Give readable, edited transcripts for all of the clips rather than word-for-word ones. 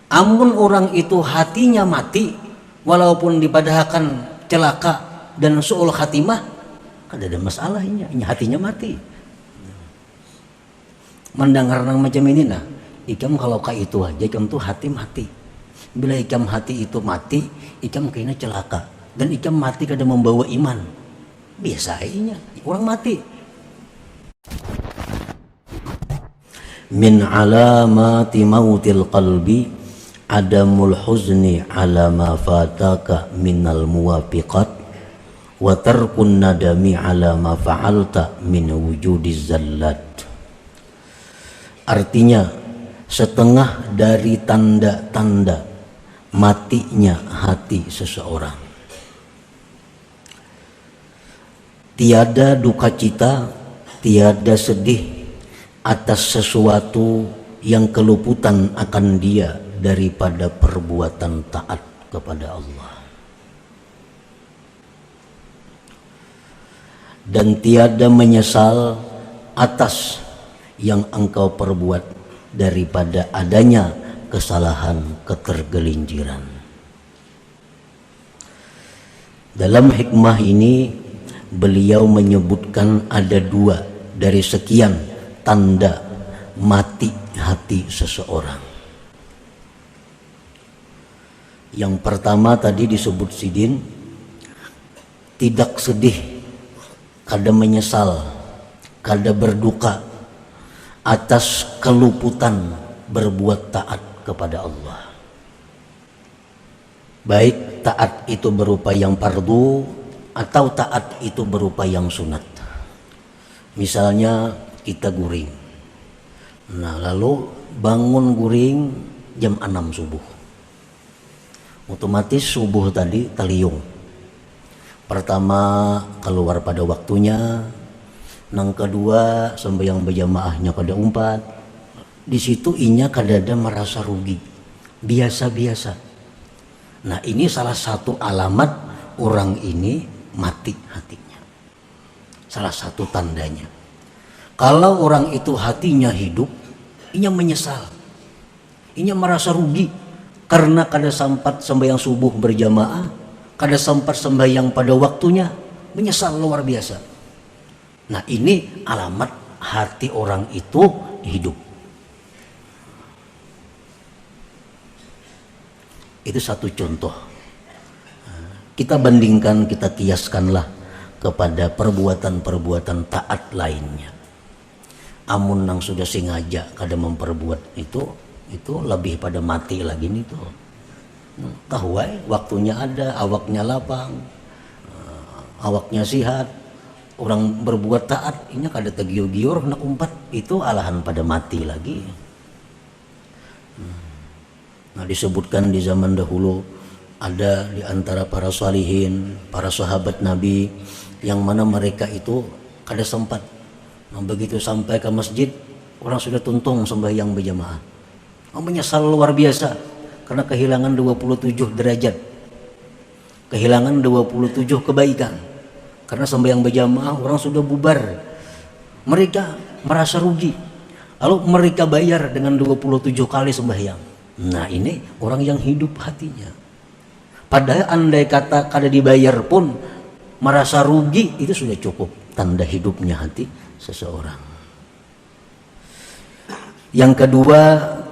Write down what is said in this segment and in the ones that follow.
Amun orang itu hatinya mati, walaupun dipadahkan celaka dan su'ul khatimah, kan ada masalahnya, ini hatinya mati. Mendengar nang macam ini nah, ikam kalau kayak itu aja, ikam tuh hati mati. Bila ikam hati itu mati, ikam kayaknya celaka. Dan ikam mati kada membawa iman. Biasanya orang mati. Min alamati mautil qalbi adamul huzni ala ma fataka minal muwafiqat wa tarkun nadami ala ma fa'alta min wujudiz zallat. Artinya setengah dari tanda-tanda matinya hati seseorang. Tiada duka cita, tiada sedih atas sesuatu yang keluputan akan dia daripada perbuatan taat kepada Allah. Dan tiada menyesal atas yang engkau perbuat daripada adanya kesalahan ketergelinciran. Dalam hikmah ini beliau menyebutkan ada 2 dari sekian tanda mati hati seseorang. Yang pertama tadi disebut sidin, tidak sedih, kada menyesal, kada berduka atas keluputan berbuat taat kepada Allah. Baik taat itu berupa yang fardu atau taat itu berupa yang sunat. Misalnya kita guring, nah lalu bangun guring jam 6 subuh, otomatis subuh tadi taliung. Pertama keluar pada waktunya, nang kedua sembahyang berjamaahnya kada umpat. Di situ inya kadada merasa rugi, biasa-biasa. Nah ini salah satu alamat orang ini mati hatinya, salah satu tandanya. Kalau orang itu hatinya hidup, inya menyesal, inya merasa rugi karena kada sempat sembahyang subuh berjamaah, kada sempat sembahyang pada waktunya, menyesal luar biasa. Nah ini alamat hati orang itu hidup. Itu satu contoh. Kita bandingkan, kita kiaskanlah kepada perbuatan-perbuatan taat lainnya. Amun nang sudah sengaja kada memperbuat itu lebih pada mati lagi nih tuh. Tahu waktunya ada, awaknya lapang, awaknya sehat, orang berbuat taat, ini kada tegiur-giur nak umpat, itu alahan pada mati lagi. Nah disebutkan di zaman dahulu ada di antara para salihin, para sahabat Nabi yang mana mereka itu kada sempat. Nah, begitu sampai ke masjid, orang sudah tuntung sembahyang berjamaah. Menyesal luar biasa karena kehilangan 27 derajat, kehilangan 27 kebaikan. Karena sembahyang berjamaah orang sudah bubar, mereka merasa rugi. Lalu mereka bayar dengan 27 kali sembahyang. Nah ini orang yang hidup hatinya. Padahal andai kata kada dibayar pun merasa rugi, itu sudah cukup tanda hidupnya hati seseorang. Yang kedua,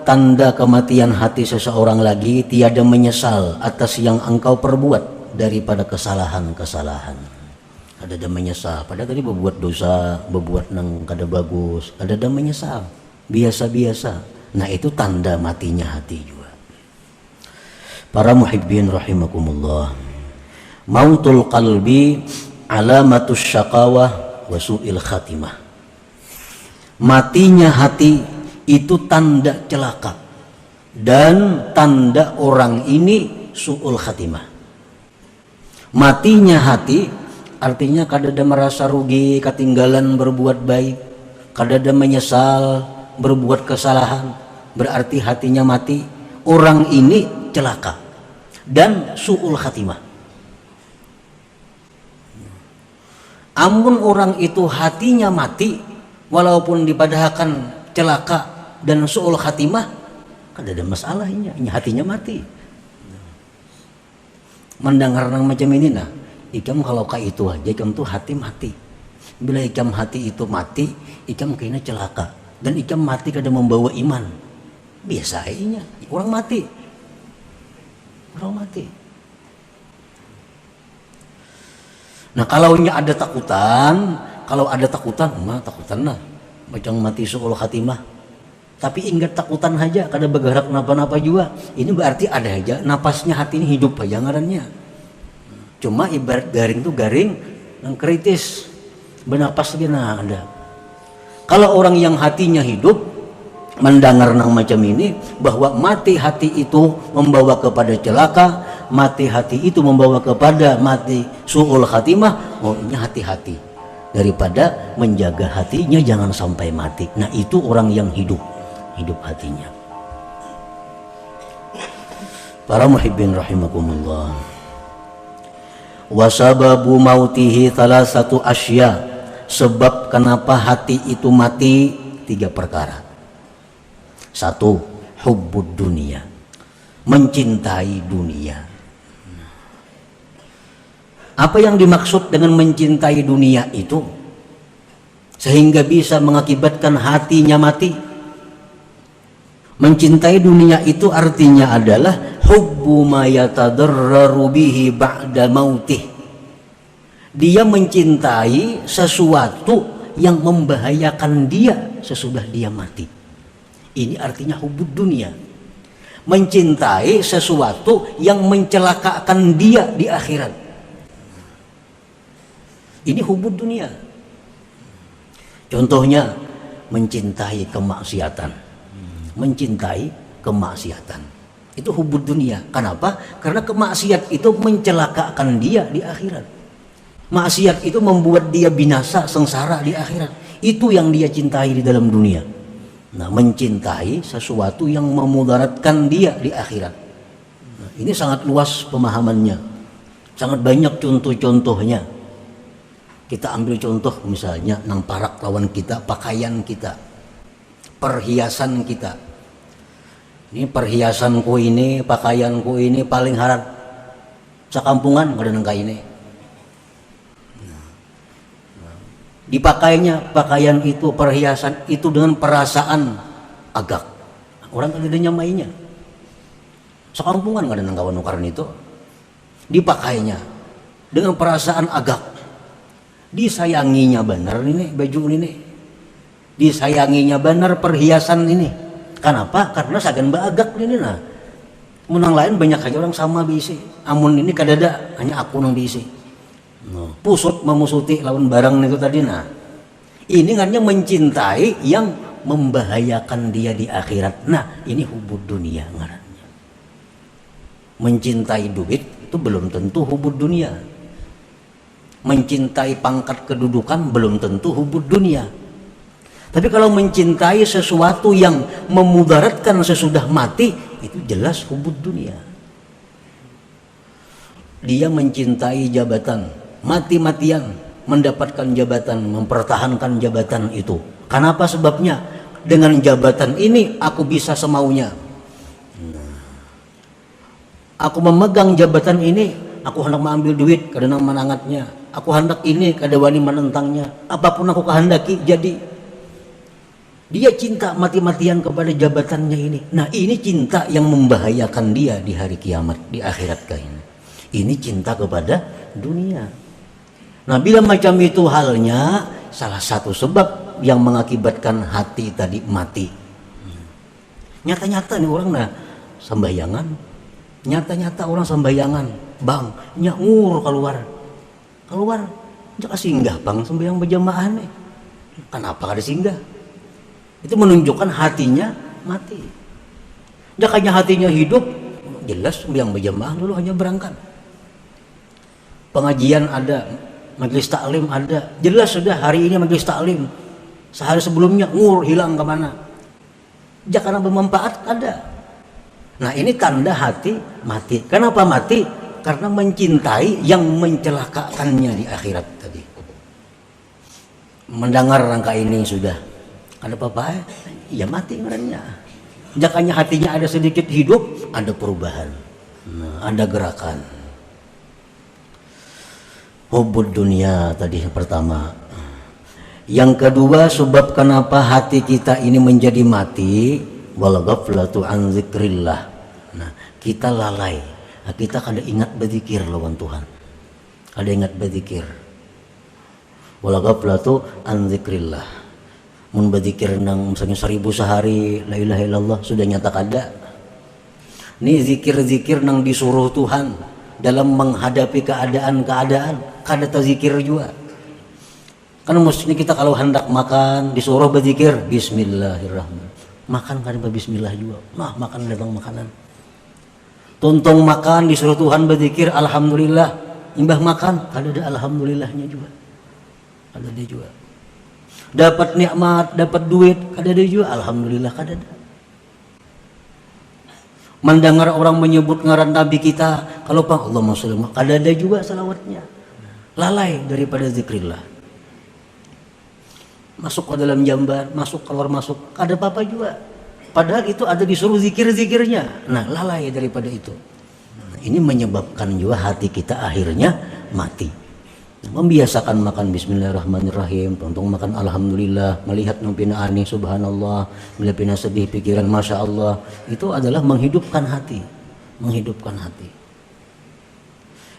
tanda kematian hati seseorang lagi, tiada menyesal atas yang engkau perbuat daripada kesalahan-kesalahan. Kada menyesal, padahal tadi berbuat dosa, berbuat nang kada bagus, kada menyesal, biasa-biasa. Nah itu tanda matinya hati juga. Para muhibbin rahimakumullah, mautul qalbi alamatus syaqawah wa su'il khatimah. Matinya hati itu tanda celaka dan tanda orang ini su'ul khatimah. Matinya hati artinya kadada merasa rugi, ketinggalan berbuat baik, kadada menyesal berbuat kesalahan, berarti hatinya mati. Orang ini celaka dan su'ul khatimah. Amun orang itu hatinya mati, walaupun dipadahkan celaka dan su'ul khatimah, Kan ada masalahnya, ini hatinya mati. Mendengar yang macam ini nah, ikam kalau kayak itu aja, ikam tuh hati mati. Bila ikam hati itu mati, ikam kayaknya celaka. Dan ikam mati kada membawa iman. Biasa aja, orang mati. Orang mati. Nah kalau ada takutan, mah takutan lah. Macam mati suul khatimah. Tapi ingat takutan aja, kada bergerak napa-napa juga. Ini berarti ada aja napasnya hati ini hidup aja ngarannya. Cuma ibarat garing tuh garing yang kritis. Bernapas lagi nah ada. Kalau orang yang hatinya hidup mendengar nang macam ini bahwa mati hati itu membawa kepada celaka, mati hati itu membawa kepada mati suul khatimah, oh ini hati-hati daripada menjaga hatinya jangan sampai mati. Nah itu orang yang hidup hatinya. Para muhibbin rahimakumullah. Wasababu mautihi salasatu asya. Sebab kenapa hati itu mati 3 perkara. 1. Hubbud dunia. Mencintai dunia. Apa yang dimaksud dengan mencintai dunia itu? Sehingga bisa mengakibatkan hatinya mati. Mencintai dunia itu artinya adalah hubbu ma yatadarraru bihi ba'da mautih. Dia mencintai sesuatu yang membahayakan dia sesudah dia mati. Ini artinya hubbud dunia. Mencintai sesuatu yang mencelakakan dia di akhirat. Ini hubbud dunia. Contohnya mencintai kemaksiatan. Mencintai kemaksiatan itu hubbud dunia. Kenapa? Karena kemaksiat itu mencelakakan dia di akhirat. Maksiat itu membuat dia binasa sengsara di akhirat. Itu yang dia cintai di dalam dunia. Nah, mencintai sesuatu yang memudaratkan dia di akhirat. Nah, ini sangat luas pemahamannya. Sangat banyak contoh-contohnya. Kita ambil contoh misalnya nang parak lawan kita, pakaian kita, perhiasan kita. Ini perhiasanku ini, pakaianku ini paling harap sakampungan kada nang ini. Dipakainya pakaian itu, perhiasan itu dengan perasaan agak. Orang kada ada nyamainya. Sakampungan kada nang kawan nukaran itu. Dipakainya dengan perasaan agak. Disayanginya benar ini baju ini. Disayanginya benar perhiasan ini. Kenapa? Karena sagan baagak ini nah. Menang lain banyak aja orang sama bisi. Amun ini kadada hanya aku nang bisi. No. Pusut memusuti lawan barang itu tadi nah. Ini hanya mencintai yang membahayakan dia di akhirat. Nah, ini hubbud dunia ngarannya. Mencintai duit itu belum tentu hubbud dunia. Mencintai pangkat kedudukan belum tentu hubbud dunia. Tapi kalau mencintai sesuatu yang memudaratkan sesudah mati, itu jelas hubbud dunia. Dia mencintai jabatan, mati-matian mendapatkan jabatan, mempertahankan jabatan itu. Kenapa sebabnya? Dengan jabatan ini aku bisa semaunya. Aku memegang jabatan ini, aku hendak mengambil duit karena menangatnya. Aku hendak ini kada wani menentangnya. Apapun aku kehendaki jadi. Dia cinta mati-matian kepada jabatannya ini. Nah, ini cinta yang membahayakan dia di hari kiamat, di akhirat kain. Ini cinta kepada dunia. Nah, bila macam itu halnya, salah satu sebab yang mengakibatkan hati tadi mati. Nyata-nyata nih orang nah sembayangan. Nyata-nyata orang sembayangan, bang, nyaur keluar, jangan singgah bang sembayang berjamaah nih. Kenapa kada singgah? Itu menunjukkan hatinya mati. Jakanya hatinya hidup, jelas sembayang berjamaah dulu hanya berangkat. Pengajian ada, majelis taklim ada, jelas sudah hari ini majelis taklim. Sehari sebelumnya hilang kemana? Jakana bermanfaat ada. Nah, ini tanda hati mati. Kenapa mati? Karena mencintai yang mencelakakannya di akhirat tadi. Mendengar rangka ini sudah ada apa-apa, ya mati ngarannya. Jakanya hatinya ada sedikit hidup, ada perubahan, ada gerakan. Hubbud dunia tadi yang pertama. Yang kedua, sebab kenapa hati kita ini menjadi mati, wal ghaflatu an dzikrillah. Nah, kita lalai. Nah, kita kada ingat berzikir lawan Tuhan. Kada ingat berzikir. Wal ghaflatu an dzikrillah. Mun berzikir nang misalnya 1000 sehari, la ilaha illallah sudah nyata kada. Ini zikir-zikir nang disuruh Tuhan dalam menghadapi keadaan-keadaan, kada terzikir juga. Kan mestinya kita kalau hendak makan disuruh berzikir bismillahirrahmanirrahim. Makan kan bismillah juga. Nah, makan datang makanan. Tuntung makan disuruh Tuhan berzikir alhamdulillah. Imbah makan kada ada alhamdulillahnya juga. Kada ada juga. Dapat nikmat, dapat duit, kada ada juga alhamdulillah kada ada. Mendengar orang menyebut ngaran Nabi kita, kalau Pak Allahumma sholli, kada ada juga salawatnya. Lalai daripada zikrillah. Masuk ke dalam jamban, masuk keluar masuk, ada apa-apa juga. Padahal itu ada disuruh zikir-zikirnya. Nah, lalai daripada itu. Nah, ini menyebabkan juga hati kita akhirnya mati. Nah, membiasakan makan bismillahirrahmanirrahim, tuntung makan alhamdulillah, melihat numpina ani subhanallah, melihat pina sedih pikiran masya Allah, itu adalah menghidupkan hati, menghidupkan hati.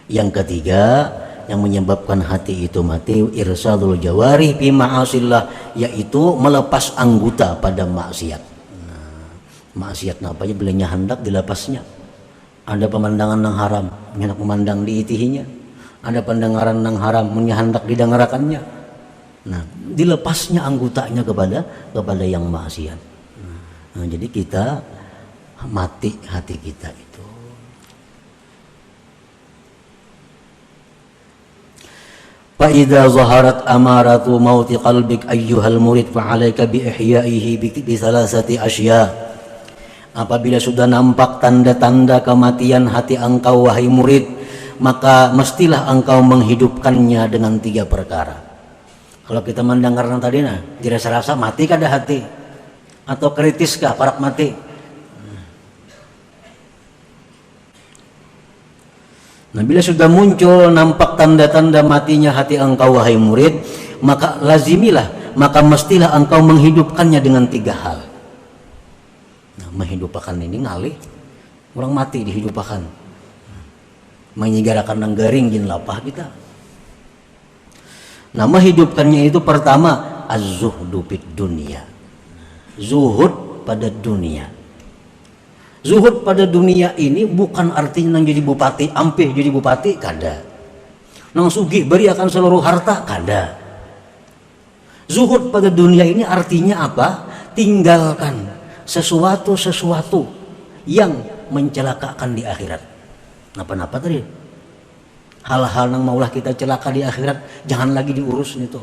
Yang ketiga, yang menyebabkan hati itu mati, irsadul jawarih fi ma'asillah, yaitu melepas anggota pada maksiat. Nah, maksiat napanya bilanya hendak dilepasnya. Ada pemandangan yang haram, hendak memandang diitihinya. Ada pendengaran yang haram, hendak didengarkannya. Nah, dilepasnya anggotanya kepada yang maksiat. Nah, jadi kita mati hati kita itu. فإذا ظهرت أمارة موت قلبك أيها المريد فعليك بإحيائه بثلاثة أشياء. Apabila sudah nampak tanda-tanda kematian hati engkau wahai murid, maka mestilah engkau menghidupkannya dengan 3 perkara. Kalau kita mendengar yang tadi nah, dirasa-rasa mati kada hati atau kritiskah parak mati. Nah, bila sudah muncul nampak tanda-tanda matinya hati engkau wahai murid, maka lazimilah, maka mestilah engkau menghidupkannya dengan 3 hal. Nah, menghidupkan ini ngalih orang mati dihidupkan. Menyigarakan nang garing jin lapah kita. Nah, menghidupkannya itu pertama az-zuhdu fid dunya. Zuhud pada dunia. Zuhud pada dunia ini bukan artinya nang jadi bupati, ampih jadi bupati, kada. Nang sugih beri akan seluruh harta, kada. Zuhud pada dunia ini artinya apa? Tinggalkan sesuatu yang mencelakakan di akhirat. Napa-napa tadi? Hal-hal yang maulah kita celaka di akhirat, jangan lagi diurus itu.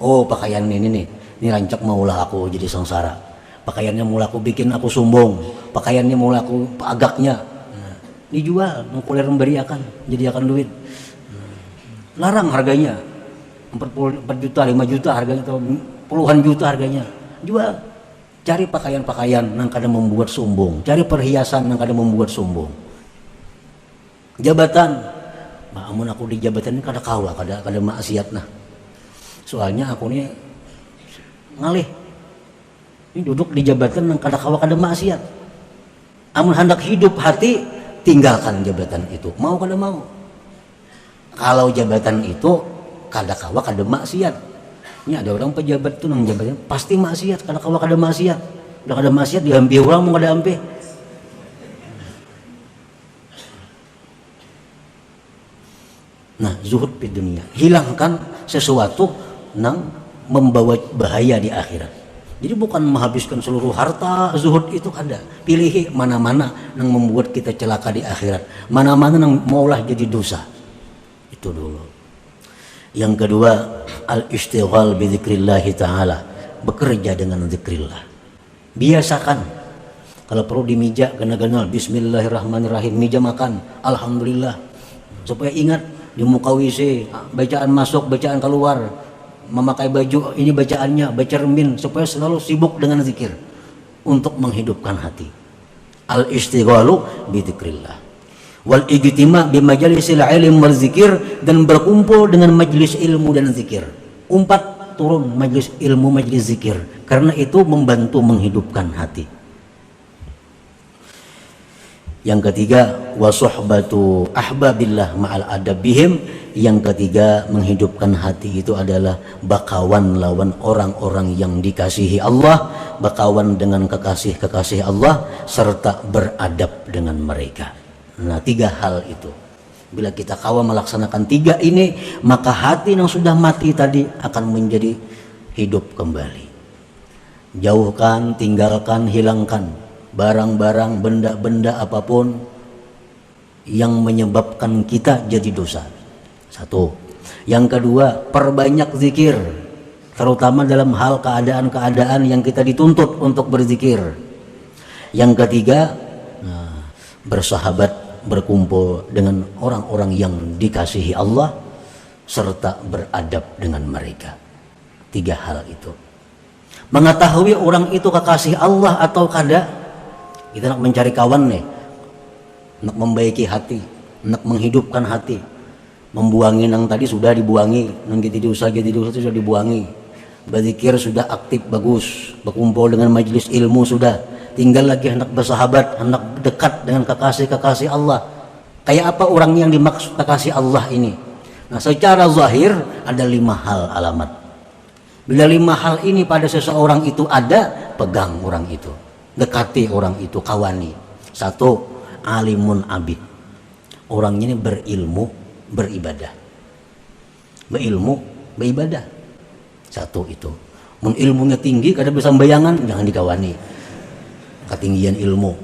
Oh, pakaian ini nih, ini rancak maulah aku jadi sengsara. Pakaiannya mula aku bikin aku sombong, pakaiannya mula aku agaknya, dijual, mengkulir memberi akan, jadi akan duit. Larang harganya, 4 juta, 5 juta harganya, atau puluhan juta harganya. Jual, cari pakaian-pakaian yang kadang membuat sombong, cari perhiasan yang kadang membuat sombong. Jabatan, amun aku di jabatan ini kada kawa, kada maksiat nah. Soalnya aku ini ngalih. Ini duduk di jabatan yang kada kawa kada maksiat. Amun hendak hidup hati, tinggalkan jabatan itu. Mau kada mau. Kalau jabatan itu kada kawa kada maksiat. Ini ada orang pejabat tuh nang jabatan pasti maksiat, kada kawa kada maksiat. Udah kada maksiat diampi orang mau kada ampi. Nah, zuhud di dunia. Hilangkan sesuatu nang membawa bahaya di akhirat. Jadi bukan menghabiskan seluruh harta, zuhud itu kada. Pilih mana-mana yang membuat kita celaka di akhirat, mana-mana yang maulah jadi dosa. Itu dulu. Yang kedua, al-istighal bi dzikrillah taala, bekerja dengan zikrillah. Biasakan. Kalau perlu di meja kena-kena bismillahirrahmanirrahim, meja makan, alhamdulillah. Supaya ingat di muka WC, bacaan masuk, bacaan keluar. Memakai baju ini bacaannya, baca remin, supaya selalu sibuk dengan zikir. untuk menghidupkan hati. Al-istighalu bi dzikrillah wal ijtima' bi majalisil ilm wal zikir, dan berkumpul dengan majelis ilmu dan zikir. 4 turun majelis ilmu, majelis zikir, karena itu membantu menghidupkan hati. Yang ketiga, wa suhbatu ahbabillah ma'al adab bihim. Yang ketiga, menghidupkan hati itu adalah bakawan lawan orang-orang yang dikasihi Allah, bakawan dengan kekasih-kekasih Allah, serta beradab dengan mereka. Nah, 3 hal itu. Bila kita kawan melaksanakan 3 ini, maka hati yang sudah mati tadi akan menjadi hidup kembali. Jauhkan, tinggalkan, hilangkan barang-barang, benda-benda apapun yang menyebabkan kita jadi dosa. 1. Yang kedua, perbanyak zikir, terutama dalam hal keadaan-keadaan yang kita dituntut untuk berzikir. Yang ketiga, bersahabat, berkumpul dengan orang-orang yang dikasihi Allah serta beradab dengan mereka. 3 hal itu. Mengetahui orang itu kekasih Allah atau kada. Kita nak mencari kawan nih, nak membaiki hati, nak menghidupkan hati, membuangi yang tadi sudah dibuangi, yang dosa sudah dibuangi, berzikir sudah aktif bagus, berkumpul dengan majelis ilmu sudah, tinggal lagi hendak bersahabat, hendak dekat dengan kekasih-kekasih Allah. Kayak apa orang yang dimaksud kekasih Allah ini? Nah, secara zahir ada 5 hal alamat. Bila 5 hal ini pada seseorang itu ada, pegang orang itu, dekati orang itu, kawani. 1, alimun abid. Orangnya ini berilmu, beribadah. Berilmu, beribadah. 1 itu. Mun ilmunya tinggi, kada bisa bayangan, jangan dikawani. Ketinggian ilmu.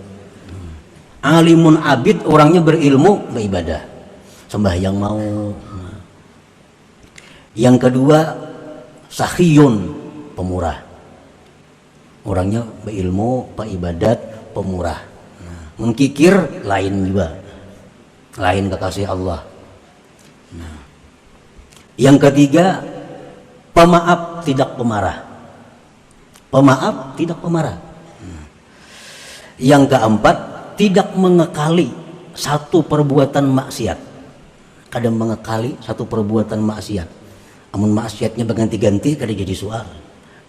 Alimun abid, orangnya berilmu, beribadah. Sembahyang mau. Yang kedua, sakhiyun, pemurah. Orangnya berilmu, beribadat, pemurah. Mengkikir lain juga, lain kekasih Allah. Yang ketiga, pemaaf, tidak pemarah. Pemaaf, tidak pemarah. Yang keempat, tidak mengekali satu perbuatan maksiat. Kadang mengekali satu perbuatan maksiat. Amun maksiatnya berganti-ganti, kada jadi soal.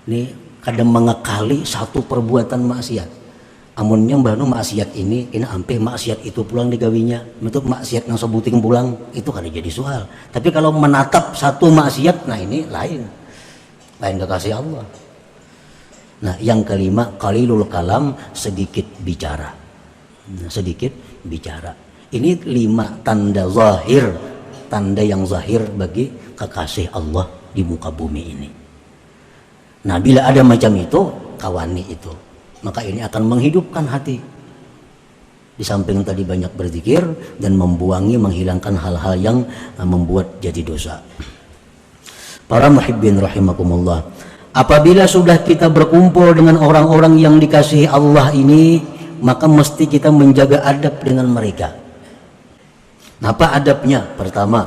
Ini kadang mengekali satu perbuatan maksiat. Amunnya mbahnu maksiat ini ampe maksiat itu pulang digawinya, bentuk maksiat yang sebuting pulang, itu kada jadi soal. Tapi kalau menatap satu maksiat, nah ini lain kekasih Allah. Nah, yang kelima, qalilul kalam, sedikit bicara. Sedikit bicara. Ini 5 tanda zahir, tanda yang zahir bagi kekasih Allah di muka bumi ini. Nah, bila ada macam itu, kawani itu, maka ini akan menghidupkan hati. Di samping tadi banyak berzikir dan membuangi, menghilangkan hal-hal yang membuat jadi dosa. Para muhibbin rahimakumullah, apabila sudah kita berkumpul dengan orang-orang yang dikasihi Allah ini, maka mesti kita menjaga adab dengan mereka. Apa adabnya? Pertama,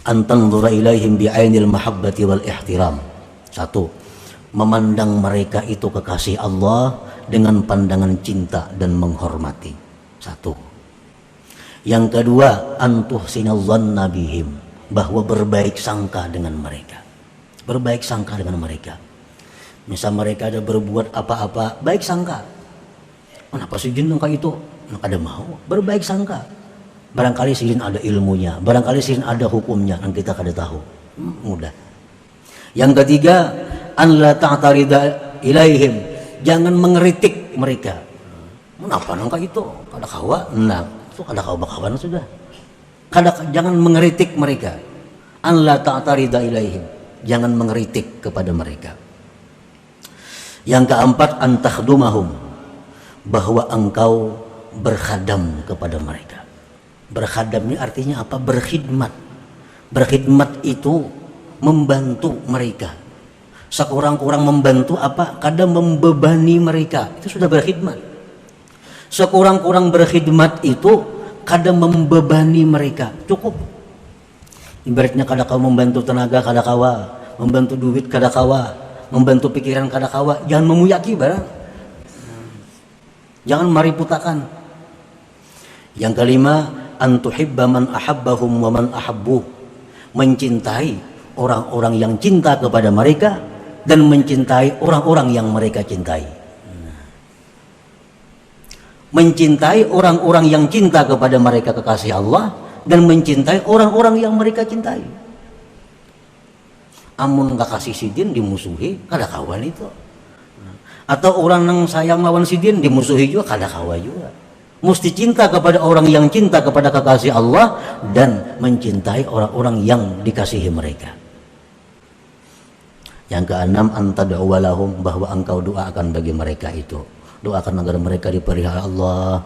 antanzura ilaihim bi'ainil mahabbati wal ihtiram. 1, memandang mereka itu kekasih Allah dengan pandangan cinta dan menghormati. 1. Yang kedua, antuhsinadh-dhanna bihim, bahwa berbaik sangka dengan mereka. Berbaik sangka dengan mereka. Misal mereka ada berbuat apa-apa, baik sangka. Kenapa sih jin kayak itu? Ada mau berbaik sangka. Barangkali silin ada ilmunya, barangkali silin ada hukumnya yang kita kada tahu. Mudah. Yang ketiga, an la ta'tarida ilaihim, jangan mengeritik mereka. Kenapa nangka itu? Kada kawa, nah itu kada kawa bakawan sudah. Jangan mengeritik mereka. An la ta'tarida ilaihim, jangan mengeritik kepada mereka. Yang keempat, an takhdumahum, bahwa engkau berkhadam kepada mereka. Berkhadam ini artinya apa? Berkhidmat. Berkhidmat itu membantu mereka. Sekurang-kurang membantu apa? Kadang membebani mereka. Itu sudah berkhidmat. Sekurang-kurang berkhidmat itu kadang membebani mereka. Cukup. Ibaratnya kada kau membantu tenaga kada kawa, membantu duit kada kawa, membantu pikiran kada kawa. Jangan memuyaki barang. Jangan mariputakan. Yang kelima, antuhibba man ahabbahum wa man ahabbuh. Mencintai orang-orang yang cinta kepada mereka dan mencintai orang-orang yang mereka cintai. Mencintai orang-orang yang cinta kepada mereka kekasih Allah dan mencintai orang-orang yang mereka cintai. Amun gak kasih sidin dimusuhi, kada kawan itu. Atau orang yang sayang lawan sidin dimusuhi juga, kada kawan juga. Mesti cinta kepada orang yang cinta kepada kekasih Allah dan mencintai orang-orang yang dikasihi mereka. Yang keenam, antad'u lahum, bahwa engkau doakan bagi mereka itu. Doakan agar mereka dipelihara Allah,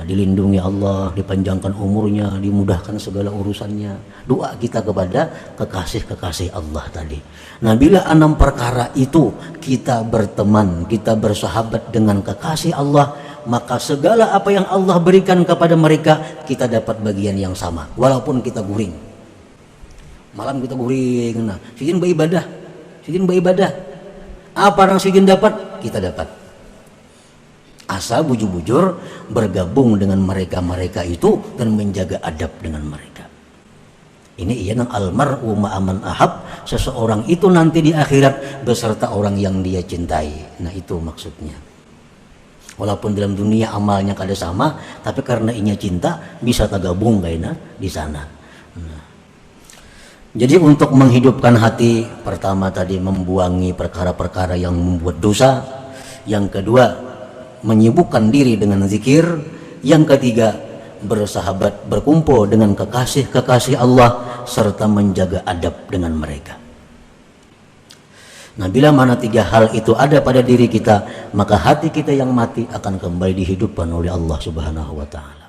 dilindungi Allah, dipanjangkan umurnya, dimudahkan segala urusannya. Doa kita kepada kekasih-kekasih Allah tadi. Nah, bila 6 perkara itu kita berteman, kita bersahabat dengan kekasih Allah, maka segala apa yang Allah berikan kepada mereka, kita dapat bagian yang sama. Walaupun kita guring. Malam kita guring. Nah, sidin beribadah. Sidin beribadah. Apa yang sidin dapat? Kita dapat. Asal bujur-bujur bergabung dengan mereka-mereka itu dan menjaga adab dengan mereka. Ini ia nang almar'u ma'aman ahab, seseorang itu nanti di akhirat beserta orang yang dia cintai. Nah, itu maksudnya. Walaupun dalam dunia amalnya kada sama, tapi karena inya cinta bisa tergabung kayaknya di sana. Nah. Jadi untuk menghidupkan hati, pertama tadi membuangi perkara-perkara yang membuat dosa. Yang kedua, menyibukkan diri dengan zikir. Yang ketiga, bersahabat, berkumpul dengan kekasih-kekasih Allah serta menjaga adab dengan mereka. Nah, bila mana 3 hal itu ada pada diri kita, maka hati kita yang mati akan kembali dihidupkan oleh Allah Subhanahu wa taala.